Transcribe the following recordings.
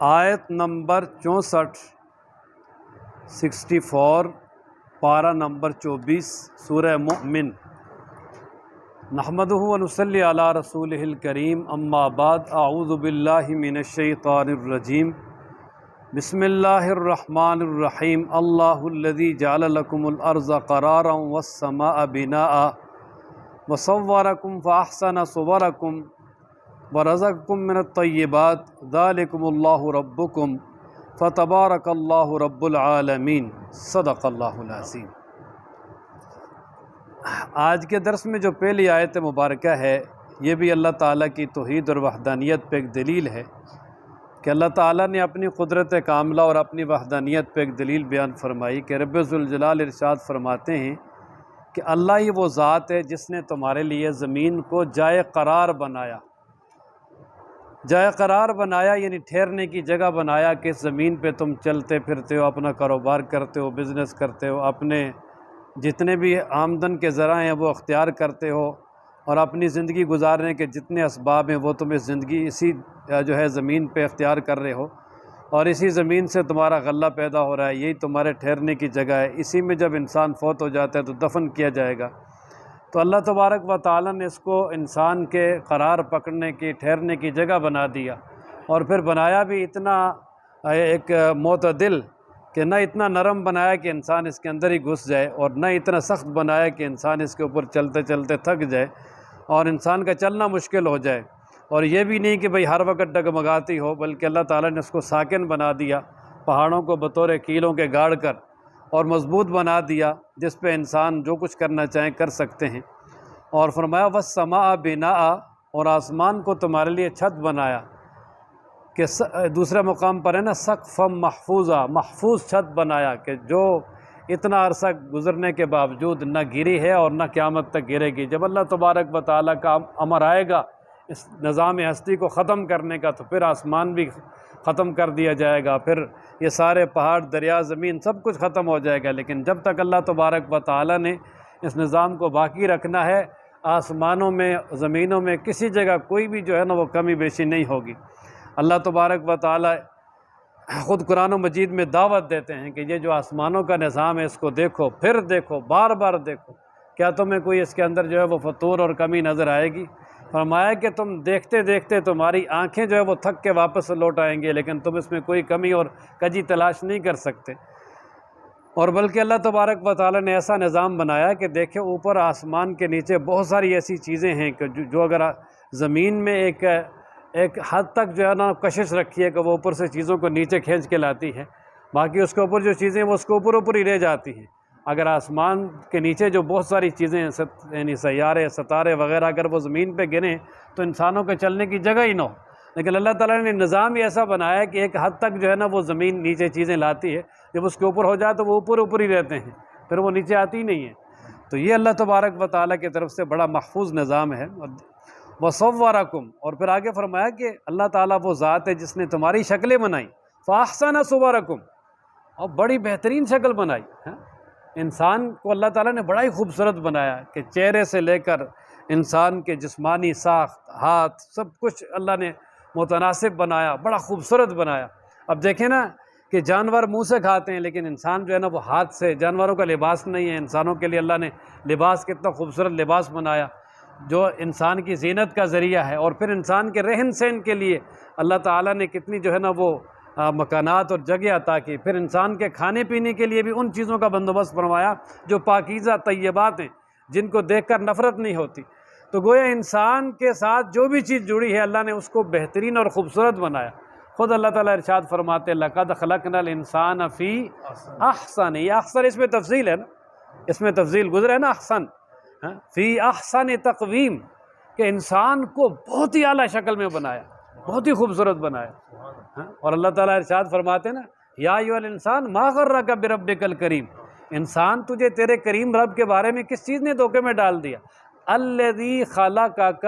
آیت نمبر 64 64 پارہ نمبر 24 سورہ مؤمن۔ نحمدہ و نصلی علی رسولہ الکریم، اما بعد، اعوذ باللہ من الشیطان الرجیم، بسم اللہ الرحمن الرحیم۔ اللہ الذی جعل لکم الارض قرارا والسماء بناء وصورکم فاحسن صورکم ورزقکم من الطیبات ذالکم اللہ ربکم فتبارک اللہ رب العالمین، صدق اللہ العظیم۔ آج کے درس میں جو پہلی آیت مبارکہ ہے، یہ بھی اللہ تعالیٰ کی توحید اور وحدانیت پہ ایک دلیل ہے کہ اللہ تعالیٰ نے اپنی قدرت کاملہ اور اپنی وحدانیت پہ ایک دلیل بیان فرمائی کہ رب ذوالجلال ارشاد فرماتے ہیں کہ اللہ ہی وہ ذات ہے جس نے تمہارے لیے زمین کو جائے قرار بنایا۔ جائے قرار بنایا یعنی ٹھہرنے کی جگہ بنایا کہ اس زمین پہ تم چلتے پھرتے ہو، اپنا کاروبار کرتے ہو، بزنس کرتے ہو، اپنے جتنے بھی آمدن کے ذرائع ہیں وہ اختیار کرتے ہو، اور اپنی زندگی گزارنے کے جتنے اسباب ہیں وہ تم اس زندگی اسی جو ہے زمین پہ اختیار کر رہے ہو، اور اسی زمین سے تمہارا غلہ پیدا ہو رہا ہے، یہی تمہارے ٹھہرنے کی جگہ ہے۔ اسی میں جب انسان فوت ہو جاتا ہے تو دفن کیا جائے گا۔ تو اللہ تبارک و تعالیٰ نے اس کو انسان کے قرار پکڑنے کی، ٹھہرنے کی جگہ بنا دیا، اور پھر بنایا بھی اتنا ایک معتدل کہ نہ اتنا نرم بنایا کہ انسان اس کے اندر ہی گھس جائے، اور نہ اتنا سخت بنایا کہ انسان اس کے اوپر چلتے چلتے تھک جائے اور انسان کا چلنا مشکل ہو جائے، اور یہ بھی نہیں کہ بھئی ہر وقت ڈگمگاتی ہو، بلکہ اللہ تعالیٰ نے اس کو ساکن بنا دیا، پہاڑوں کو بطور کیلوں کے گاڑ کر اور مضبوط بنا دیا، جس پہ انسان جو کچھ کرنا چاہیں کر سکتے ہیں۔ اور فرمایا وَالسَّمَاءَ بِنَاءَ، اور آسمان کو تمہارے لیے چھت بنایا، کہ دوسرے مقام پر ہے نا سقفًا محفوظہ، محفوظ چھت بنایا کہ جو اتنا عرصہ گزرنے کے باوجود نہ گری ہے اور نہ قیامت تک گرے گی۔ جب اللہ تبارک و تعالیٰ کا امر آئے گا اس نظام ہستی کو ختم کرنے کا، تو پھر آسمان بھی ختم کر دیا جائے گا، پھر یہ سارے پہاڑ، دریا، زمین سب کچھ ختم ہو جائے گا، لیکن جب تک اللہ تبارک و تعالیٰ نے اس نظام کو باقی رکھنا ہے، آسمانوں میں، زمینوں میں کسی جگہ کوئی بھی جو ہے نا وہ کمی بیشی نہیں ہوگی۔ اللہ تبارک و تعالیٰ خود قرآن و مجید میں دعوت دیتے ہیں کہ یہ جو آسمانوں کا نظام ہے اس کو دیکھو، پھر دیکھو، بار بار دیکھو، کیا تمہیں کوئی اس کے اندر جو ہے وہ فطور اور کمی نظر آئے گی؟ فرمایا کہ تم دیکھتے دیکھتے تمہاری آنکھیں جو ہے وہ تھک کے واپس لوٹ آئیں گے، لیکن تم اس میں کوئی کمی اور کجی تلاش نہیں کر سکتے۔ اور بلکہ اللہ تبارک و تعالیٰ نے ایسا نظام بنایا کہ دیکھیں اوپر آسمان کے نیچے بہت ساری ایسی چیزیں ہیں کہ جو اگر زمین میں ایک حد تک جو ہے نا کشش رکھی ہے کہ وہ اوپر سے چیزوں کو نیچے کھینچ کے لاتی ہے، باقی اس کے اوپر جو چیزیں وہ اس کے اوپر ہی رہ جاتی ہیں۔ اگر آسمان کے نیچے جو بہت ساری چیزیں ہیں، یعنی سیارے، ستارے وغیرہ، اگر وہ زمین پہ گریں تو انسانوں کے چلنے کی جگہ ہی نہ ہو، لیکن اللہ تعالیٰ نے نظام ہی ایسا بنایا کہ ایک حد تک جو ہے نا وہ زمین نیچے چیزیں لاتی ہے، جب اس کے اوپر ہو جائے تو وہ اوپر ہی رہتے ہیں، پھر وہ نیچے آتی ہی نہیں ہیں۔ تو یہ اللہ تبارک و تعالیٰ کی طرف سے بڑا محفوظ نظام ہے۔ وَصَوَّرَكُمْ، اور پھر آگے فرمایا کہ اللہ تعالیٰ وہ ذات ہے جس نے تمہاری شکلیں بنائی، فَأَحْسَنَ صُوَرَكُمْ، اور بڑی بہترین شکل بنائی۔ انسان کو اللہ تعالیٰ نے بڑا ہی خوبصورت بنایا کہ چہرے سے لے کر انسان کے جسمانی ساخت، ہاتھ، سب کچھ اللہ نے متناسب بنایا، بڑا خوبصورت بنایا۔ اب دیکھیں نا کہ جانور منہ سے کھاتے ہیں، لیکن انسان جو ہے نا وہ ہاتھ سے، جانوروں کا لباس نہیں ہے، انسانوں کے لیے اللہ نے لباس، کتنا خوبصورت لباس بنایا جو انسان کی زینت کا ذریعہ ہے، اور پھر انسان کے رہن سہن کے لیے اللہ تعالیٰ نے کتنی جو ہے نا وہ مکانات اور جگہ عطا کی، پھر انسان کے کھانے پینے کے لیے بھی ان چیزوں کا بندوبست فرمایا جو پاکیزہ طیبات ہیں، جن کو دیکھ کر نفرت نہیں ہوتی۔ تو گویا انسان کے ساتھ جو بھی چیز جڑی ہے اللہ نے اس کو بہترین اور خوبصورت بنایا۔ خود اللہ تعالیٰ ارشاد فرماتے ہیں لَقَدْ خَلَقْنَا الْإِنسَانَ فِي أَحْسَنِ، یہ احسن اس میں تفصیل ہے نا، اس میں تفصیل گزرا ہے نا، احسن فی احسن تقویم، کہ انسان کو بہت ہی اعلیٰ شکل میں بنایا، بہت ہی خوبصورت بنایا۔ اور اللہ تعالیٰ ارشاد فرماتے ہیں نا یا ایھا الانسان ما غرک بربک الکریم، انسان تجھے تیرے کریم رب کے بارے میں کس چیز نے دھوکے میں ڈال دیا؟ الذی خلقک،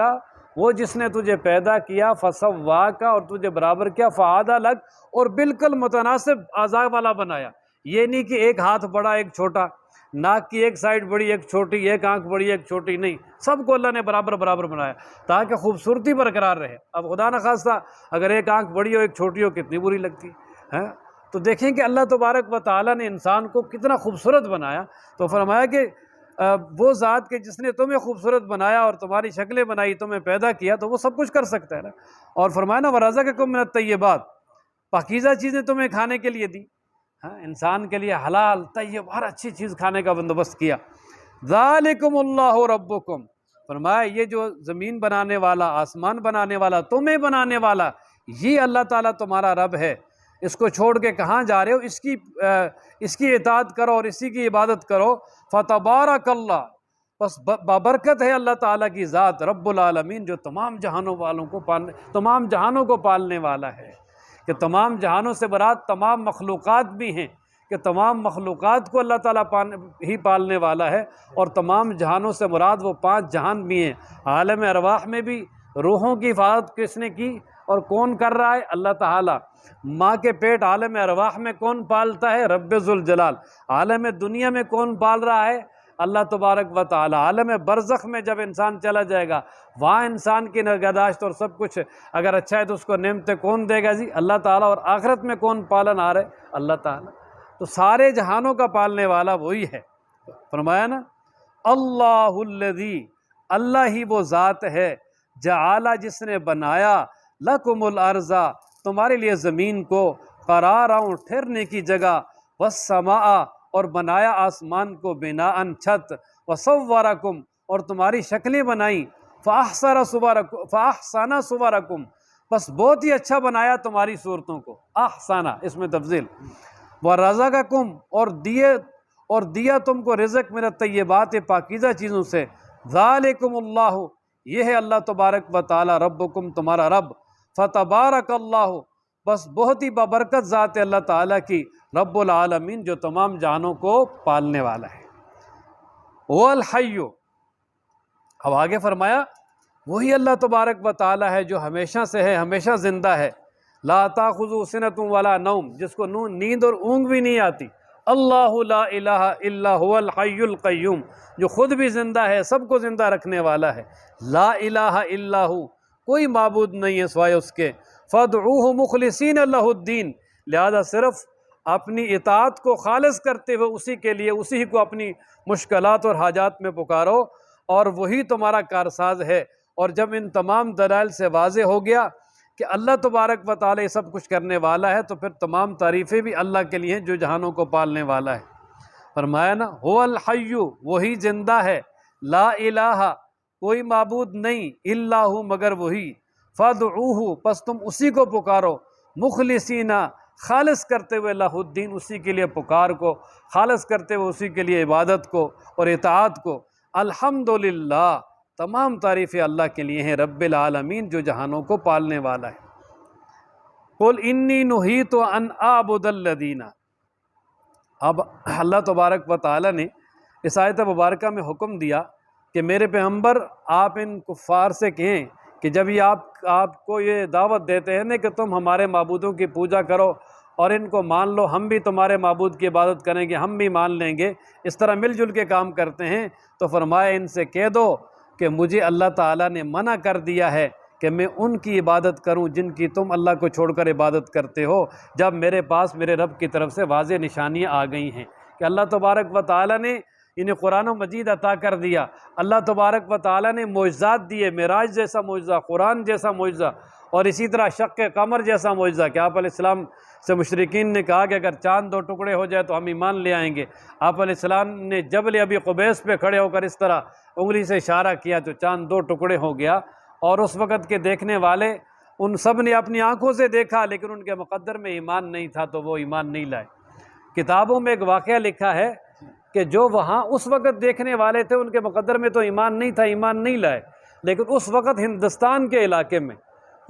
وہ جس نے تجھے پیدا کیا، فسواک، اور تجھے برابر کیا، فعدلک، لگ اور بالکل متناسب اعضاء والا بنایا۔ یہ نہیں کہ ایک ہاتھ بڑا ایک چھوٹا، ناک کی ایک سائڈ بڑی ایک چھوٹی، ایک آنکھ بڑی ایک چھوٹی، نہیں، سب کو اللہ نے برابر برابر بنایا تاکہ خوبصورتی برقرار رہے۔ اب خدا نخواستہ اگر ایک آنکھ بڑی ہو ایک چھوٹی ہو کتنی بری لگتی ہے۔ تو دیکھیں کہ اللہ تبارک و تعالیٰ نے انسان کو کتنا خوبصورت بنایا، تو فرمایا کہ وہ ذات کہ جس نے تمہیں خوبصورت بنایا اور تمہاری شکلیں بنائی، تمہیں پیدا کیا، تو وہ سب کچھ کر سکتا ہے نا۔ اور فرمایا نا وَرَزَقَكُم مِّنَ الطَّيِّبَاتِ، پاکیزہ چیزیں تمہیں کھانے کے لیے دی، انسان کے لیے حلال طیب ہر اچھی چیز کھانے کا بندوبست کیا۔ ذَلِكُمُ اللَّهُ رَبُّكُمْ، فرمایا یہ جو زمین بنانے والا، آسمان بنانے والا، تمہیں بنانے والا، یہ اللہ تعالیٰ تمہارا رب ہے۔ اس کو چھوڑ کے کہاں جا رہے ہو؟ اس کی اطاعت کرو اور اسی کی عبادت کرو۔ فَتَبَارَكَ اللَّهُ، بس بابرکت ہے اللہ تعالیٰ کی ذات رب العالمین، جو تمام جہانوں کو پالنے والا ہے۔ کہ تمام جہانوں سے مراد تمام مخلوقات بھی ہیں، کہ تمام مخلوقات کو اللہ تعالیٰ ہی پالنے والا ہے، اور تمام جہانوں سے مراد وہ 5 جہان بھی ہیں۔ عالم ارواح میں بھی روحوں کی حفاظت کس نے کی اور کون کر رہا ہے؟ اللہ تعالیٰ۔ ماں کے پیٹ عالم ارواح میں کون پالتا ہے؟ رب ذوالجلال۔ عالم دنیا میں کون پال رہا ہے؟ اللہ تبارک و تعالی۔ عالم برزخ میں جب انسان چلا جائے گا، وہاں انسان کی نگہداشت اور سب کچھ اگر اچھا ہے تو اس کو نعمتیں کون دے گا؟ جی اللہ تعالیٰ۔ اور آخرت میں کون پالن آ رہا ہے؟ اللہ تعالیٰ۔ تو سارے جہانوں کا پالنے والا وہی ہے۔ فرمایا نا اللہ الذی، اللہ ہی وہ ذات ہے، جعل، جس نے بنایا، لکم الارض، تمہارے لیے زمین کو، قرارا، ٹھہرنے کی جگہ، والسماء، اور بنایا آسمان کو، بناءً، چھت، وصورکم، اور تمہاری شکلیں بنائیں، فاحسن صورکم، بس بہت ہی اچھا بنایا تمہاری صورتوں کو، احسن اس میں تفضیل، ورزقکم، اور دیا تم کو رزق من الطیبات، پاکیزہ چیزوں سے، ذالکم اللہ، یہ ہے اللہ تبارک و تعالی، ربکم، تمہارا رب، فتبارک اللہ، بس بہت ہی بابرکت ذات ہے اللہ تعالیٰ کی، رب العالمین، جو تمام جہانوں کو پالنے والا ہے۔ وہ الحی، اب آگے فرمایا وہی اللہ تبارک و تعالیٰ ہے جو ہمیشہ سے ہے، ہمیشہ زندہ ہے، لا تاخذہ سنۃ ولا نوم، جس کو نیند اور اونگ بھی نہیں آتی، اللہ لا الہ الا هو الحی القیوم، جو خود بھی زندہ ہے، سب کو زندہ رکھنے والا ہے، لا الہ الا ہو، کوئی معبود نہیں ہے سوائے اس کے، فادعوہ مخلصین لہ الدین، لہذا صرف اپنی اطاعت کو خالص کرتے ہوئے اسی کے لیے، اسی کو اپنی مشکلات اور حاجات میں پکارو، اور وہی تمہارا کارساز ہے۔ اور جب ان تمام دلائل سے واضح ہو گیا کہ اللہ تبارک و تعالی سب کچھ کرنے والا ہے، تو پھر تمام تعریفیں بھی اللہ کے لیے ہیں جو جہانوں کو پالنے والا ہے۔ فرمایا نا هو الحی، وہی زندہ ہے، لا الہ، کوئی معبود نہیں، الا ہو، مگر وہی، فادعوہ، پس تم اسی کو پکارو، مخلصین، خالص کرتے ہوئے، لہ الدین، اسی کے لیے پکار کو خالص کرتے ہوئے، اسی کے لیے عبادت کو اور اطاعت کو، الحمدللہ، تمام تعریفیں اللہ کے لیے ہیں، رب العالمین، جو جہانوں کو پالنے والا ہے۔ قل انی نہیت ان اعبد الذین، اب اللہ تبارک و تعالی نے اس آیت مبارکہ میں حکم دیا کہ میرے پیغمبر آپ ان کفار سے کہیں کہ جب یہ آپ کو یہ دعوت دیتے ہیں نا کہ تم ہمارے معبودوں کی پوجا کرو اور ان کو مان لو، ہم بھی تمہارے معبود کی عبادت کریں گے، ہم بھی مان لیں گے، اس طرح مل جل کے کام کرتے ہیں، تو فرمایا ان سے کہہ دو کہ مجھے اللہ تعالیٰ نے منع کر دیا ہے کہ میں ان کی عبادت کروں جن کی تم اللہ کو چھوڑ کر عبادت کرتے ہو، جب میرے پاس میرے رب کی طرف سے واضح نشانیاں آ گئی ہیں کہ اللہ تبارک و تعالیٰ نے انہیں قرآن و مجید عطا کر دیا، اللہ تبارک و تعالیٰ نے معجزات دیے، معراج جیسا معجزہ، قرآن جیسا معجزہ، اور اسی طرح شق قمر جیسا معجزہ کہ آپ علیہ السلام سے مشرکین نے کہا کہ اگر چاند 2 ٹکڑے ہو جائے تو ہم ایمان لے آئیں گے، آپ علیہ السلام نے جبل ابی قبیس پہ کھڑے ہو کر اس طرح انگلی سے اشارہ کیا تو چاند 2 ٹکڑے ہو گیا، اور اس وقت کے دیکھنے والے ان سب نے اپنی آنکھوں سے دیکھا لیکن ان کے مقدر میں ایمان نہیں تھا تو وہ ایمان نہیں لائے۔ کتابوں میں ایک واقعہ لکھا ہے کہ جو وہاں اس وقت دیکھنے والے تھے ان کے مقدر میں تو ایمان نہیں تھا، ایمان نہیں لائے، لیکن اس وقت ہندوستان کے علاقے میں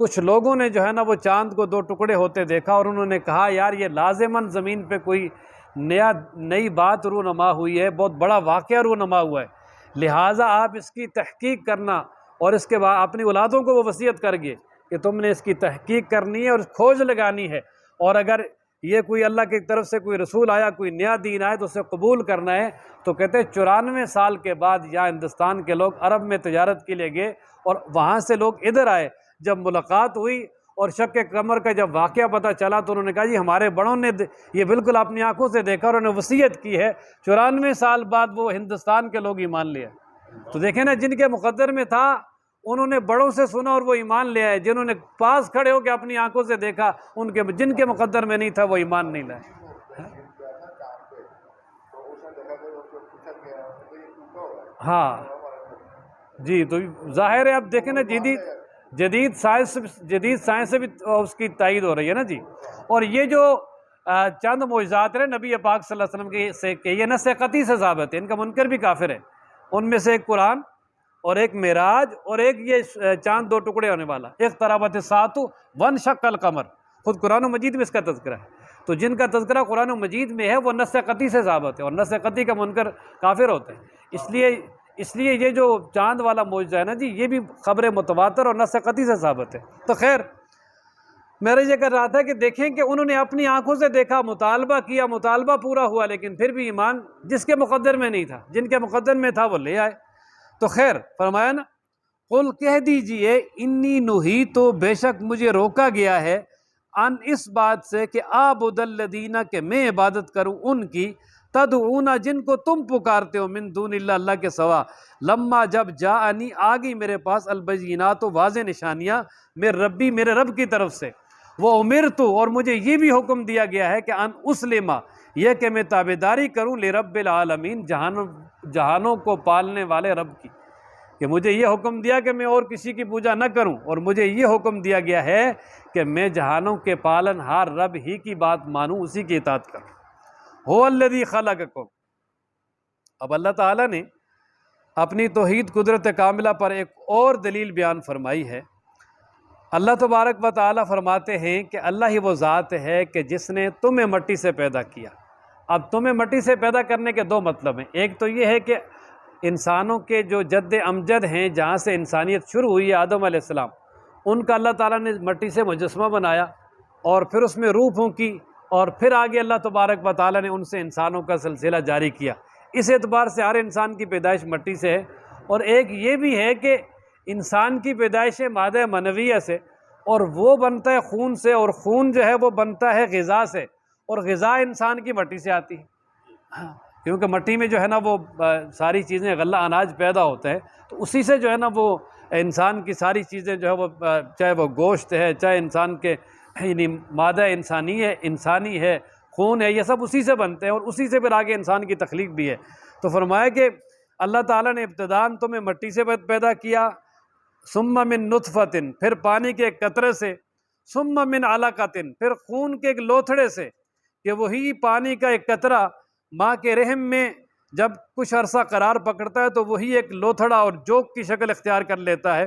کچھ لوگوں نے جو ہے نا وہ چاند کو 2 ٹکڑے ہوتے دیکھا، اور انہوں نے کہا یار یہ لازماً زمین پہ کوئی نئی بات رونما ہوئی ہے، بہت بڑا واقعہ رونما ہوا ہے، لہٰذا آپ اس کی تحقیق کرنا، اور اس کے بعد اپنی اولادوں کو وہ وصیت کر گئے کہ تم نے اس کی تحقیق کرنی ہے اور کھوج لگانی ہے، اور اگر یہ کوئی اللہ کی طرف سے کوئی رسول آیا، کوئی نیا دین آیا تو اسے قبول کرنا ہے، تو کہتے ہیں 94 سال کے بعد یہاں ہندوستان کے لوگ عرب میں تجارت کے لیے گئے اور وہاں سے لوگ ادھر آئے، جب ملاقات ہوئی اور شق قمر کا جب واقعہ پتہ چلا تو انہوں نے کہا جی ہمارے بڑوں نے یہ بالکل اپنی آنکھوں سے دیکھا اور انہوں نے وصیت کی ہے، 94 سال بعد وہ ہندوستان کے لوگ ایمان لیا۔ تو دیکھیں نا، جن کے مقدر میں تھا انہوں نے بڑوں سے سنا اور وہ ایمان لے آئے، جنہوں نے پاس کھڑے ہو کے اپنی آنکھوں سے دیکھا جن کے مقدر میں نہیں تھا وہ ایمان نہیں لائے۔ ہاں جی، تو ظاہر ہے اب دیکھیں نا، جدید سائنس سے بھی اس کی تائید ہو رہی ہے نا جی۔ اور یہ جو چند معجزات ہیں نبی پاک صلی اللہ علیہ وسلم کے یہ نص قطعی سے ثابت ہے، ان کا منکر بھی کافر ہے۔ ان میں سے ایک قرآن اور ایک معراج اور ایک یہ چاند 2 ٹکڑے ہونے والا، اقتربت الساعۃ وانشق القمر، خود قرآن مجید میں اس کا تذکرہ ہے۔ تو جن کا تذکرہ قرآن مجید میں ہے وہ نص قطعی سے ثابت ہے، اور نص قطعی کا منکر کافر ہوتے ہیں۔ اس لیے یہ جو چاند والا معجزہ ہے نا جی، یہ بھی خبر متواتر اور نص قطعی سے ثابت ہے۔ تو خیر، میرا یہ کر رہا تھا کہ دیکھیں کہ انہوں نے اپنی آنکھوں سے دیکھا، مطالبہ کیا، مطالبہ پورا ہوا، لیکن پھر بھی ایمان جس کے مقدر میں نہیں تھا، جن کے مقدر میں تھا وہ لے آئے۔ تو خیر فرمایا نا، قل کہہ دیجئے انی نہیت، تو بے شک مجھے روکا گیا ہے، ان اس بات سے کہ اعبد الذین، کہ میں عبادت کروں ان کی، تدعون جن کو تم پکارتے ہو، من دون اللہ، اللہ کے سوا، لما جب جاءنی آگئی میرے پاس، البینات، واضح نشانیاں، میرے رب کی طرف سے، وہ امرت، اور مجھے یہ بھی حکم دیا گیا ہے کہ ان اسلم، یہ کہ میں تابعداری کروں، لرب العالمین، جہانوں کو پالنے والے رب کی، کہ مجھے یہ حکم دیا کہ میں اور کسی کی پوجا نہ کروں، اور مجھے یہ حکم دیا گیا ہے کہ میں جہانوں کے پالن ہار رب ہی کی بات مانوں، اسی کی اطاعت کروں۔ هو الذی خلقکم، اب اللہ تعالیٰ نے اپنی توحید قدرت کاملہ پر ایک اور دلیل بیان فرمائی ہے۔ اللہ تبارک و تعالیٰ فرماتے ہیں کہ اللہ ہی وہ ذات ہے کہ جس نے تمہیں مٹی سے پیدا کیا۔ اب تمہیں مٹی سے پیدا کرنے کے 2 مطلب ہیں، ایک تو یہ ہے کہ انسانوں کے جو جد امجد ہیں، جہاں سے انسانیت شروع ہوئی ہے، آدم علیہ السلام، ان کا اللہ تعالیٰ نے مٹی سے مجسمہ بنایا اور پھر اس میں روح پھونکی، اور پھر آگے اللہ تبارک و تعالیٰ نے ان سے انسانوں کا سلسلہ جاری کیا۔ اس اعتبار سے ہر انسان کی پیدائش مٹی سے ہے، اور ایک یہ بھی ہے کہ انسان کی پیدائش مادہ منویہ سے، اور وہ بنتا ہے خون سے، اور خون جو ہے وہ بنتا ہے غذا سے، اور غذا انسان کی مٹی سے آتی ہے، کیونکہ مٹی میں جو ہے نا وہ ساری چیزیں، غلہ اناج پیدا ہوتا ہے، تو اسی سے جو ہے نا وہ انسان کی ساری چیزیں جو ہے وہ، چاہے وہ گوشت ہے، چاہے انسان کے یعنی مادہ انسانی ہے، خون ہے، یہ سب اسی سے بنتے ہیں، اور اسی سے پھر آگے انسان کی تخلیق بھی ہے۔ تو فرمایا کہ اللہ تعالیٰ نے ابتداءً تمہیں مٹی سے پیدا کیا، ثم من نطفۃ، پھر پانی کے ایک قطرے سے، ثم من علقۃ، پھر خون کے ایک لوتھڑے سے، کہ وہی پانی کا ایک قطرہ ماں کے رحم میں جب کچھ عرصہ قرار پکڑتا ہے تو وہی ایک لوتھڑا اور جوک کی شکل اختیار کر لیتا ہے،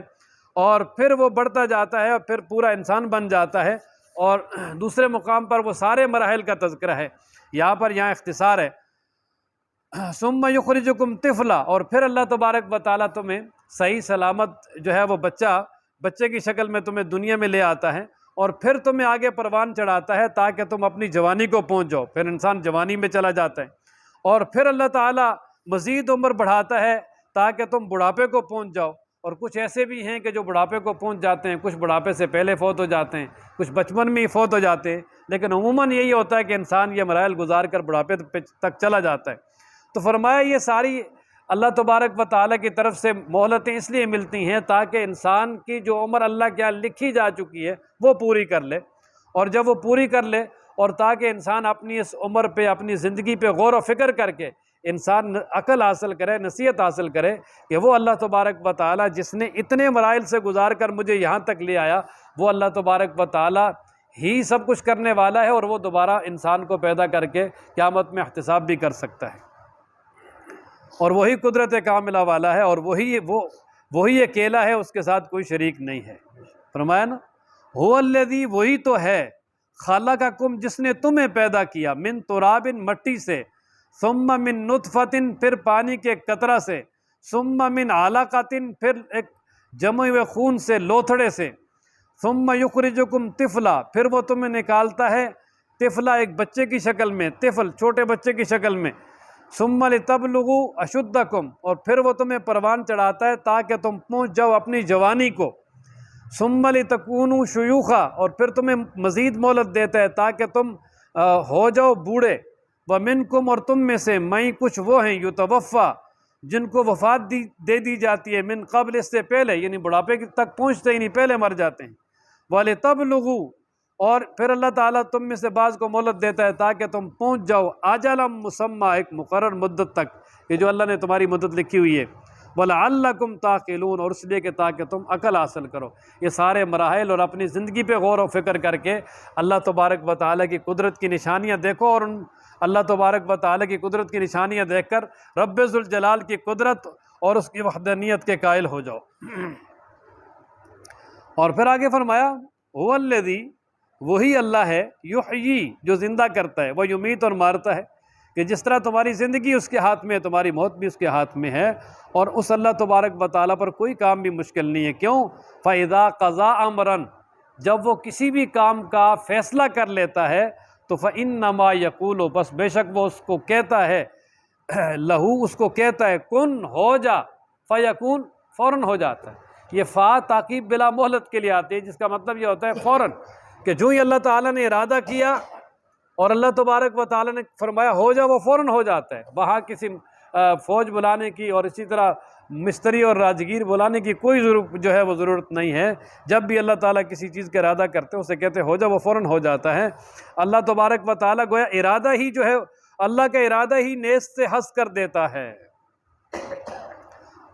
اور پھر وہ بڑھتا جاتا ہے اور پھر پورا انسان بن جاتا ہے۔ اور دوسرے مقام پر وہ سارے مراحل کا تذکرہ ہے، یہاں اختصار ہے۔ ثم یخرجکم طفلا، اور پھر اللہ تبارک و تعالیٰ تمہیں صحیح سلامت جو ہے وہ بچے کی شکل میں تمہیں دنیا میں لے آتا ہے، اور پھر تمہیں آگے پروان چڑھاتا ہے تاکہ تم اپنی جوانی کو پہنچ جاؤ، پھر انسان جوانی میں چلا جاتا ہے، اور پھر اللہ تعالیٰ مزید عمر بڑھاتا ہے تاکہ تم بڑھاپے کو پہنچ جاؤ۔ اور کچھ ایسے بھی ہیں کہ جو بڑھاپے کو پہنچ جاتے ہیں، کچھ بڑھاپے سے پہلے فوت ہو جاتے ہیں، کچھ بچپن میں ہی فوت ہو جاتے ہیں، لیکن عموماً یہی ہوتا ہے کہ انسان یہ مراحل گزار کر بڑھاپے تک چلا جاتا ہے۔ تو فرمایا یہ ساری اللہ تبارک و تعالیٰ کی طرف سے مہلتیں اس لیے ملتی ہیں تاکہ انسان کی جو عمر اللہ کے یہاں لکھی جا چکی ہے وہ پوری کر لے، اور جب وہ پوری کر لے، اور تاکہ انسان اپنی اس عمر پہ، اپنی زندگی پہ غور و فکر کر کے انسان عقل حاصل کرے، نصیحت حاصل کرے کہ وہ اللہ تبارک و تعالیٰ جس نے اتنے مراحل سے گزار کر مجھے یہاں تک لے آیا، وہ اللہ تبارک و تعالیٰ ہی سب کچھ کرنے والا ہے، اور وہ دوبارہ انسان کو پیدا کر کے قیامت میں احتساب بھی کر سکتا ہے، اور وہی قدرت کاملہ والا ہے، اور وہی اکیلا ہے، اس کے ساتھ کوئی شریک نہیں ہے۔ فرمایا نا، هو الذی، وہی تو ہے، خلقکم، جس نے تمہیں پیدا کیا، من تراب، مٹی سے، ثم من نطفۃ، پھر پانی کے قطرہ سے، ثم من علقۃ، پھر ایک جمع ہوئے خون سے، لوتھڑے سے، ثم یخرجکم طفلا، پھر وہ تمہیں نکالتا ہے طفلا ایک بچے کی شکل میں، طفل چھوٹے بچے کی شکل میں، ثم لتبلغوا اشدکم، اور پھر وہ تمہیں پروان چڑھاتا ہے تاکہ تم پہنچ جاؤ اپنی جوانی کو، ثم لتکونوا شیوخا، اور پھر تمہیں مزید مہلت دیتا ہے تاکہ تم ہو جاؤ بوڑھے، ومنکم، اور تم میں سے میں کچھ وہ ہیں یتوفا، جن کو وفات دے دی جاتی ہے، من قبل، اس سے پہلے، یعنی بڑھاپے تک پہنچتے ہی نہیں، پہلے مر جاتے ہیں، وَلِتَبْلُغُوا، اور پھر اللہ تعالیٰ تم میں سے بعض کو مہلت دیتا ہے تاکہ تم پہنچ جاؤ اجلا مسمى، ایک مقرر مدت تک، کہ جو اللہ نے تمہاری مدت لکھی ہوئی ہے، وَلَعَلَّكُمْ تَعْقِلُونَ، اور اس لیے کہ تاکہ تم عقل حاصل کرو۔ یہ سارے مراحل اور اپنی زندگی پہ غور و فکر کر کے اللہ تبارک و تعالیٰ کی قدرت کی نشانیاں دیکھو، اور ان اللہ تبارک و تعالیٰ کی قدرت کی نشانیاں دیکھ کر رب ذوالجلال کی قدرت اور اس کی وحدانیت کے قائل ہو جاؤ۔ اور پھر آگے فرمایا هو الذی، وہی اللہ ہے، یحیی، جو زندہ کرتا ہے، وہ یمیت، اور مارتا ہے، کہ جس طرح تمہاری زندگی اس کے ہاتھ میں ہے، تمہاری موت بھی اس کے ہاتھ میں ہے، اور اس اللہ تبارک و تعالیٰ پر کوئی کام بھی مشکل نہیں ہے۔ کیوں؟ فَإِذَا قَضَىٰ أَمْرًا، جب وہ کسی بھی کام کا فیصلہ کر لیتا ہے تو فَإِنَّمَا يَقُولُ، بس بے شک وہ اس کو کہتا ہے، لہو، اس کو کہتا ہے، کن، ہو جا، فیکون، فوراً ہو جاتا ہے۔ یہ فا تعقیب بلا مہلت کے لیے آتی ہے، جس کا مطلب یہ ہوتا ہے فوراً، کہ جو ہی اللہ تعالیٰ نے ارادہ کیا اور اللہ تبارک و تعالیٰ نے فرمایا ہو جا، وہ فوراً ہو جاتا ہے۔ وہاں کسی فوج بلانے کی اور اسی طرح مستری اور راجگیر بلانے کی کوئی ضرورت نہیں ہے۔ جب بھی اللہ تعالیٰ کسی چیز کا ارادہ کرتے ہیں اسے کہتے ہیں ہو جا، وہ فوراً ہو جاتا ہے۔ اللہ تبارک و تعالیٰ گویا ارادہ ہی جو ہے، اللہ کا ارادہ ہی نیست سے ہنس کر دیتا ہے۔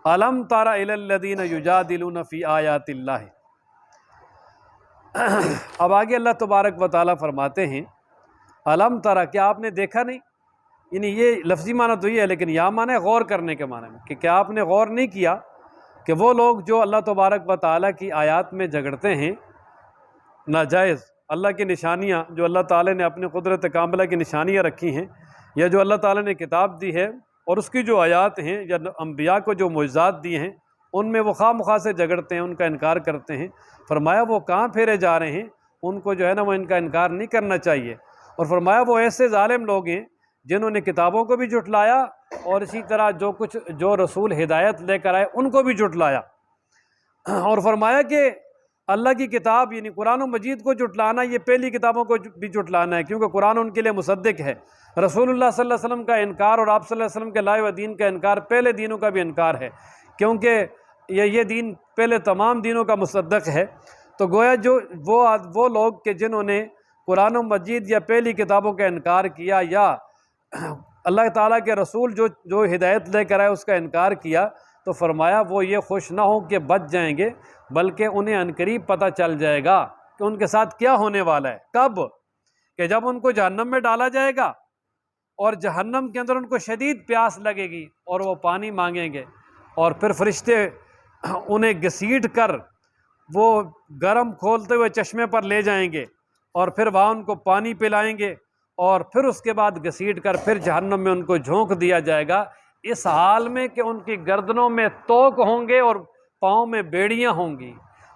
الم تر الی الذین یجادلون فی آیات اللہ، اب آگے اللہ تبارک و تعالیٰ فرماتے ہیں الم ترا، کیا آپ نے دیکھا نہیں، یعنی یہ لفظی معنی تو یہ ہے، لیکن یہاں معنی ہے غور کرنے کے معنی میں، کہ کیا آپ نے غور نہیں کیا کہ وہ لوگ جو اللہ تبارک و تعالیٰ کی آیات میں جھگڑتے ہیں، ناجائز اللہ کی نشانیاں، جو اللہ تعالیٰ نے اپنی قدرت کاملہ کی نشانیاں رکھی ہیں، یا جو اللہ تعالیٰ نے کتاب دی ہے اور اس کی جو آیات ہیں، یا انبیاء کو جو معجزات دیے ہیں، ان میں وہ خواہ مخواہ سے جھگڑتے ہیں، ان کا انکار کرتے ہیں۔ فرمایا وہ کہاں پھیرے جا رہے ہیں، ان کو جو ہے نا وہ ان کا انکار نہیں کرنا چاہیے۔ اور فرمایا وہ ایسے ظالم لوگ ہیں جنہوں نے کتابوں کو بھی جھٹلایا، اور اسی طرح جو رسول ہدایت لے کر آئے ان کو بھی جھٹلایا۔ اور فرمایا کہ اللہ کی کتاب یعنی قرآن و مجید کو جھٹلانا، یہ پہلی کتابوں کو بھی جھٹلانا ہے، کیونکہ قرآن ان کے لیے مصدق ہے۔ رسول اللہ صلی اللہ علیہ وسلم کا انکار اور آپ صلی اللہ علیہ وسلم کے لائے و دین کا انکار پہلے دینوں کا بھی انکار ہے، کیونکہ یہ دین پہلے تمام دینوں کا مصدق ہے۔ تو گویا وہ لوگ کہ جنہوں نے قرآن و مجید یا پہلی کتابوں کا انکار کیا، یا اللہ تعالیٰ کے رسول جو ہدایت لے کر آئے اس کا انکار کیا، تو فرمایا وہ یہ خوش نہ ہوں کہ بچ جائیں گے، بلکہ انہیں عنقریب پتہ چل جائے گا کہ ان کے ساتھ کیا ہونے والا ہے۔ کب؟ کہ جب ان کو جہنم میں ڈالا جائے گا، اور جہنم کے اندر ان کو شدید پیاس لگے گی اور وہ پانی مانگیں گے، اور پھر فرشتے انہیں گھسیٹ کر وہ گرم کھولتے ہوئے چشمے پر لے جائیں گے، اور پھر وہاں ان کو پانی پلائیں گے، اور پھر اس کے بعد گھسیٹ کر پھر جہنم میں ان کو جھونک دیا جائے گا، اس حال میں کہ ان کی گردنوں میں توق ہوں گے اور پاؤں میں بیڑیاں ہوں گی۔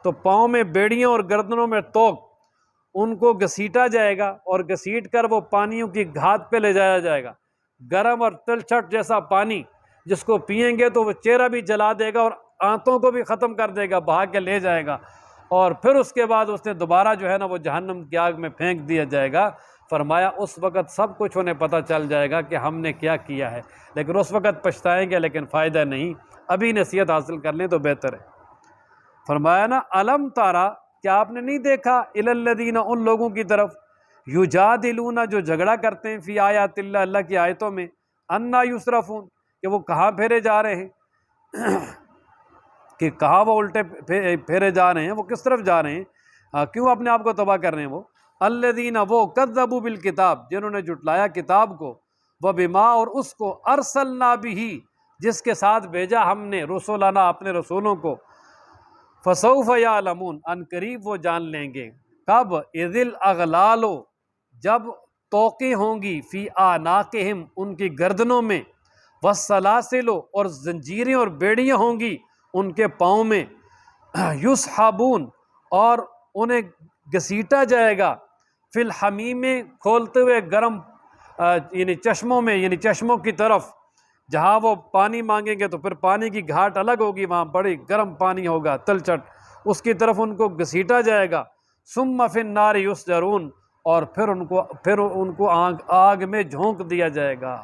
تو پاؤں میں بیڑیاں اور گردنوں میں توق، ان کو گھسیٹا جائے گا، اور گھسیٹ کر وہ پانیوں کی گھاٹ پہ لے جایا جائے گا، گرم اور تلچھٹ جیسا پانی، جس کو پئیں گے تو وہ چہرہ بھی جلا دے گا اور آنتوں کو بھی ختم کر دے گا، بہا کے لے جائے گا، اور پھر اس کے بعد اس نے دوبارہ جو ہے نا وہ جہنم کی آگ میں پھینک دیا جائے گا۔ فرمایا اس وقت سب کچھ انہیں پتہ چل جائے گا کہ ہم نے کیا کیا ہے، لیکن اس وقت پچھتائیں گے، لیکن فائدہ نہیں، ابھی نصیحت حاصل کر لیں تو بہتر ہے۔ فرمایا نا الم تارا، کیا آپ نے نہیں دیکھا، الی الذین، ان لوگوں کی طرف، یجادلون، جو جھگڑا کرتے ہیں، فی آیات اللہ، اللہ کی آیتوں میں، انا یصرفون، کہ وہ کہاں پھیرے جا رہے ہیں، کہ کہاں وہ الٹے پھیرے جا رہے ہیں، وہ کس طرف جا رہے ہیں، کیوں اپنے آپ کو تباہ کر رہے ہیں وہ، الذین، وہ کذبوا بالکتاب، جنہوں نے جھٹلایا کتاب کو، وبما، اور اس کو، ارسلنا بہ، جس کے ساتھ بھیجا ہم نے، رسولنا، اپنے رسولوں کو، فسوف یعلمون، ان قریب وہ جان لیں گے، کب، اذ الاغلال، جب توقیں ہوں گی، فی اعناقہم، ان کی گردنوں میں، والسلاسل، اور زنجیریں اور بیڑیاں ہوں گی ان کے پاؤں میں، یسحبون، اور انہیں گھسیٹا جائے گا، فی الحمیم کھولتے ہوئے گرم یعنی چشموں میں، یعنی چشموں کی طرف جہاں وہ پانی مانگیں گے تو پھر پانی کی گھاٹ الگ ہوگی، وہاں بڑی گرم پانی ہوگا تلچٹ، اس کی طرف ان کو گھسیٹا جائے گا۔ ثم فی النار یسجرون، اور پھر ان کو آگ میں جھونک دیا جائے گا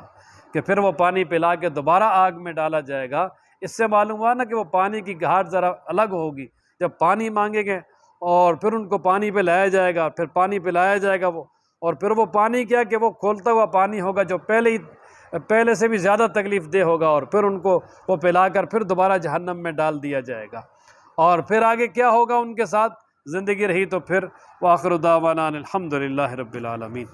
کہ پھر وہ پانی پلا کے دوبارہ آگ میں ڈالا جائے گا۔ اس سے معلوم ہوا نا کہ وہ پانی کی گھاٹ ذرا الگ ہوگی، جب پانی مانگیں گے اور پھر ان کو پانی پہ لایا جائے گا، پھر پانی پلایا جائے گا وہ، اور پھر وہ پانی کیا کہ وہ کھولتا ہوا پانی ہوگا جو پہلے سے بھی زیادہ تکلیف دہ ہوگا، اور پھر ان کو وہ پلا کر پھر دوبارہ جہنم میں ڈال دیا جائے گا۔ اور پھر آگے کیا ہوگا ان کے ساتھ زندگی رہی تو پھر وآخر دعوانا الحمد للہ رب العالمین۔